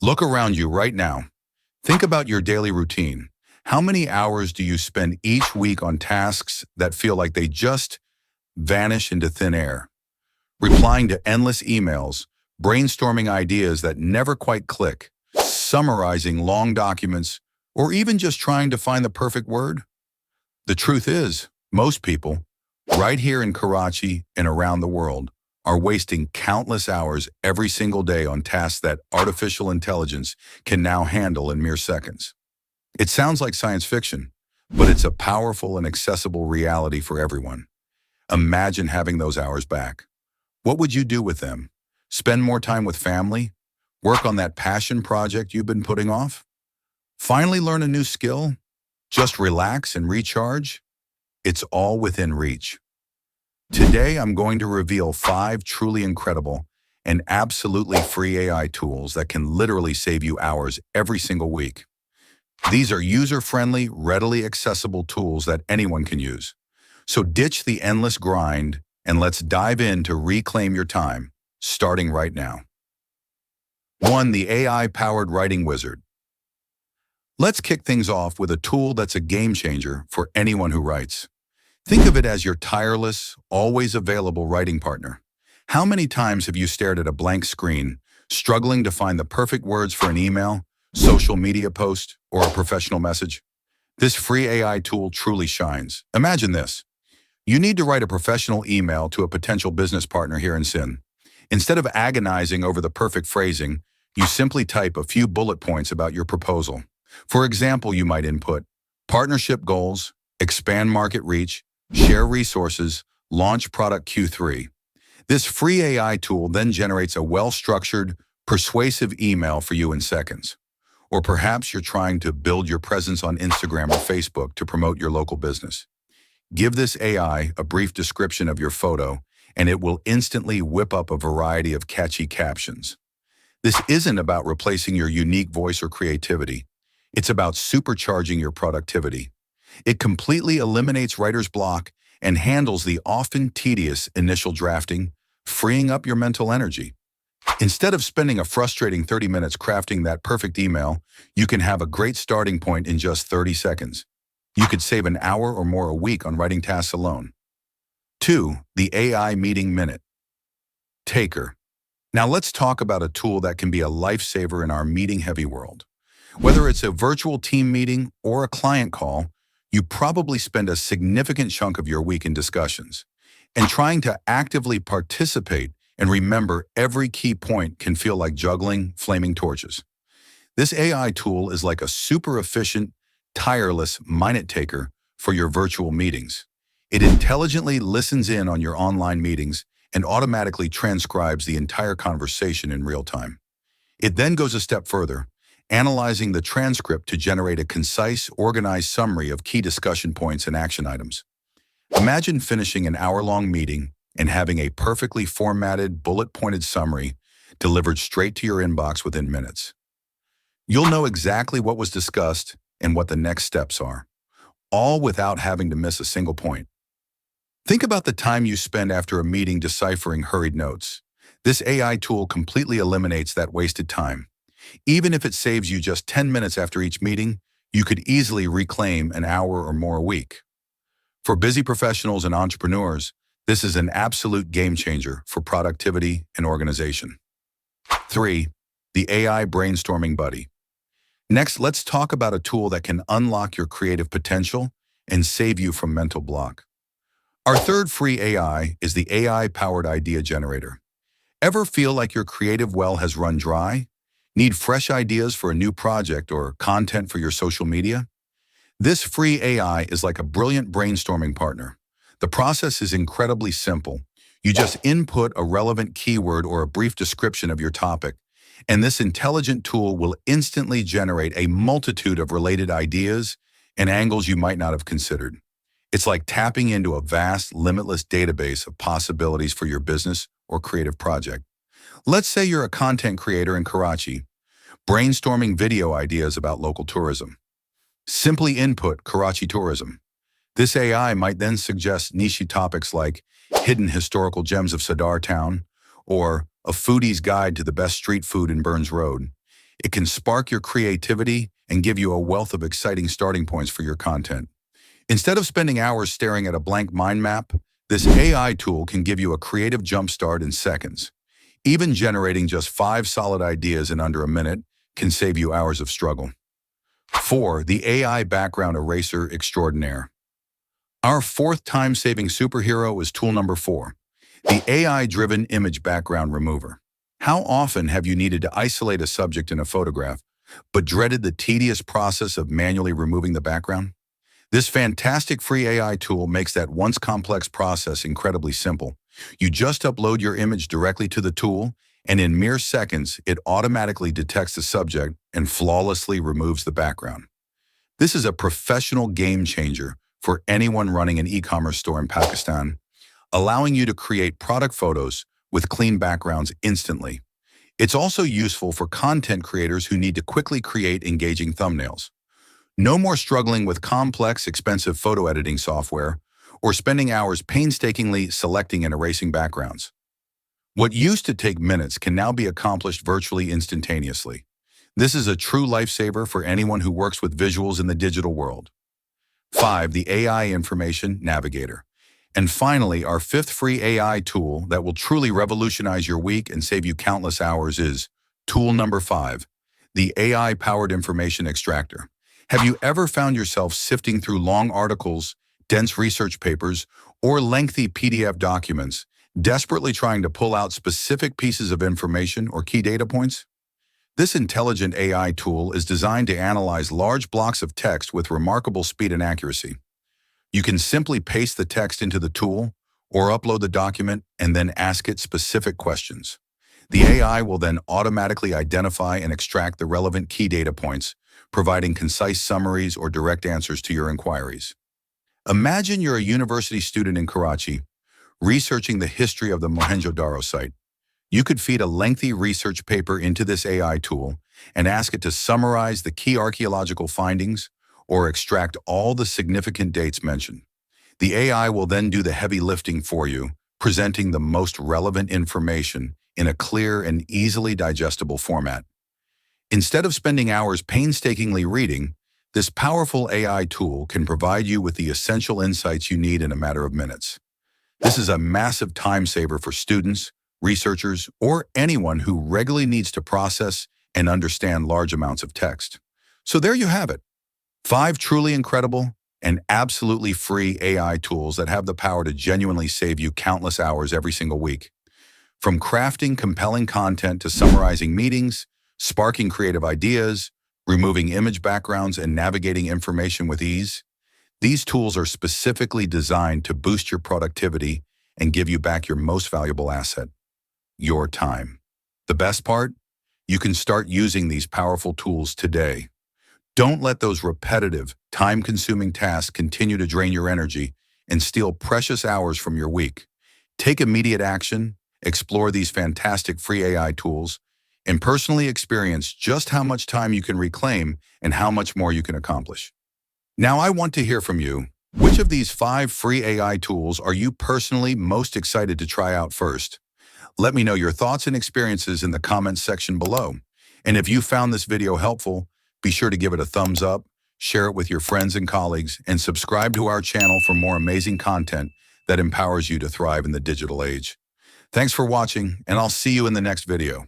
Look around you right now. Think about your daily routine. How many hours do you spend each week on tasks that feel like they just vanish into thin air? Replying to endless emails, brainstorming ideas that never quite click, summarizing long documents, or even just trying to find the perfect word? The truth is, most people, right here in Karachi and around the world, are wasting countless hours every single day on tasks that artificial intelligence can now handle in mere seconds. It sounds like science fiction, but it's a powerful and accessible reality for everyone. Imagine having those hours back. What would you do with them? Spend more time with family? Work on that passion project you've been putting off? Finally learn a new skill? Just relax and recharge? It's all within reach. Today, I'm going to reveal 5 truly incredible and absolutely free AI tools that can literally save you hours every single week. These are user-friendly, readily accessible tools that anyone can use. So ditch the endless grind and let's dive in to reclaim your time, starting right now. 1. The AI-powered writing wizard. Let's kick things off with a tool that's a game changer for anyone who writes. Think of it as your tireless, always available writing partner. How many times have you stared at a blank screen, struggling to find the perfect words for an email, social media post, or a professional message? This free AI tool truly shines. Imagine this. You need to write a professional email to a potential business partner here in Sin. Instead of agonizing over the perfect phrasing, you simply type a few bullet points about your proposal. For example, you might input partnership goals, expand market reach, share resources, launch product Q3. This free AI tool then generates a well-structured, persuasive email for you in seconds. Or perhaps you're trying to build your presence on Instagram or Facebook to promote your local business. Give this AI a brief description of your photo, and it will instantly whip up a variety of catchy captions. This isn't about replacing your unique voice or creativity. It's about supercharging your productivity. It completely eliminates writer's block and handles the often tedious initial drafting, freeing up your mental energy. Instead of spending a frustrating 30 minutes crafting that perfect email, you can have a great starting point in just 30 seconds. You could save an hour or more a week on writing tasks alone. 2. The AI Meeting Minute Taker. Now let's talk about a tool that can be a lifesaver in our meeting-heavy world. Whether it's a virtual team meeting or a client call, you probably spend a significant chunk of your week in discussions. And trying to actively participate and remember every key point can feel like juggling flaming torches. This AI tool is like a super efficient, tireless minute taker for your virtual meetings. It intelligently listens in on your online meetings and automatically transcribes the entire conversation in real time. It then goes a step further, analyzing the transcript to generate a concise, organized summary of key discussion points and action items. Imagine finishing an hour-long meeting and having a perfectly formatted, bullet-pointed summary delivered straight to your inbox within minutes. You'll know exactly what was discussed and what the next steps are, all without having to miss a single point. Think about the time you spend after a meeting deciphering hurried notes. This AI tool completely eliminates that wasted time. Even if it saves you just 10 minutes after each meeting, you could easily reclaim an hour or more a week. For busy professionals and entrepreneurs, this is an absolute game changer for productivity and organization. 3. The AI Brainstorming Buddy. Next, let's talk about a tool that can unlock your creative potential and save you from mental block. Our third free AI is the AI-powered idea generator. Ever feel like your creative well has run dry? Need fresh ideas for a new project or content for your social media? This free AI is like a brilliant brainstorming partner. The process is incredibly simple. You just input a relevant keyword or a brief description of your topic, and this intelligent tool will instantly generate a multitude of related ideas and angles you might not have considered. It's like tapping into a vast, limitless database of possibilities for your business or creative project. Let's say you're a content creator in Karachi, brainstorming video ideas about local tourism. Simply input Karachi tourism. This AI might then suggest niche topics like hidden historical gems of Sadar Town or a foodie's guide to the best street food in Burns Road. It can spark your creativity and give you a wealth of exciting starting points for your content. Instead of spending hours staring at a blank mind map, this AI tool can give you a creative jumpstart in seconds. Even generating just 5 solid ideas in under a minute can save you hours of struggle. 4. The AI Background Eraser Extraordinaire. Our fourth time-saving superhero is tool number 4, the AI-driven image background remover. How often have you needed to isolate a subject in a photograph, but dreaded the tedious process of manually removing the background? This fantastic free AI tool makes that once complex process incredibly simple. You just upload your image directly to the tool, and in mere seconds, it automatically detects the subject and flawlessly removes the background. This is a professional game changer for anyone running an e-commerce store in Pakistan, allowing you to create product photos with clean backgrounds instantly. It's also useful for content creators who need to quickly create engaging thumbnails. No more struggling with complex, expensive photo editing software or spending hours painstakingly selecting and erasing backgrounds. What used to take minutes can now be accomplished virtually instantaneously. This is a true lifesaver for anyone who works with visuals in the digital world. 5. The AI Information Navigator. And finally, our fifth free AI tool that will truly revolutionize your week and save you countless hours is tool number 5, the AI-powered information extractor. Have you ever found yourself sifting through long articles, dense research papers, or lengthy PDF documents, desperately trying to pull out specific pieces of information or key data points? This intelligent AI tool is designed to analyze large blocks of text with remarkable speed and accuracy. You can simply paste the text into the tool or upload the document and then ask it specific questions. The AI will then automatically identify and extract the relevant key data points, providing concise summaries or direct answers to your inquiries. Imagine you're a university student in Karachi, researching the history of the Mohenjo-Daro site. You could feed a lengthy research paper into this AI tool and ask it to summarize the key archaeological findings or extract all the significant dates mentioned. The AI will then do the heavy lifting for you, presenting the most relevant information in a clear and easily digestible format. Instead of spending hours painstakingly reading, this powerful AI tool can provide you with the essential insights you need in a matter of minutes. This is a massive time saver for students, researchers, or anyone who regularly needs to process and understand large amounts of text. So there you have it. 5 truly incredible and absolutely free AI tools that have the power to genuinely save you countless hours every single week. From crafting compelling content to summarizing meetings, sparking creative ideas, removing image backgrounds, and navigating information with ease, these tools are specifically designed to boost your productivity and give you back your most valuable asset, your time. The best part? You can start using these powerful tools today. Don't let those repetitive, time-consuming tasks continue to drain your energy and steal precious hours from your week. Take immediate action, explore these fantastic free AI tools, and personally experience just how much time you can reclaim and how much more you can accomplish. Now I want to hear from you. Which of these 5 free AI tools are you personally most excited to try out first? Let me know your thoughts and experiences in the comments section below. And if you found this video helpful, be sure to give it a thumbs up, share it with your friends and colleagues, and subscribe to our channel for more amazing content that empowers you to thrive in the digital age. Thanks for watching, and I'll see you in the next video.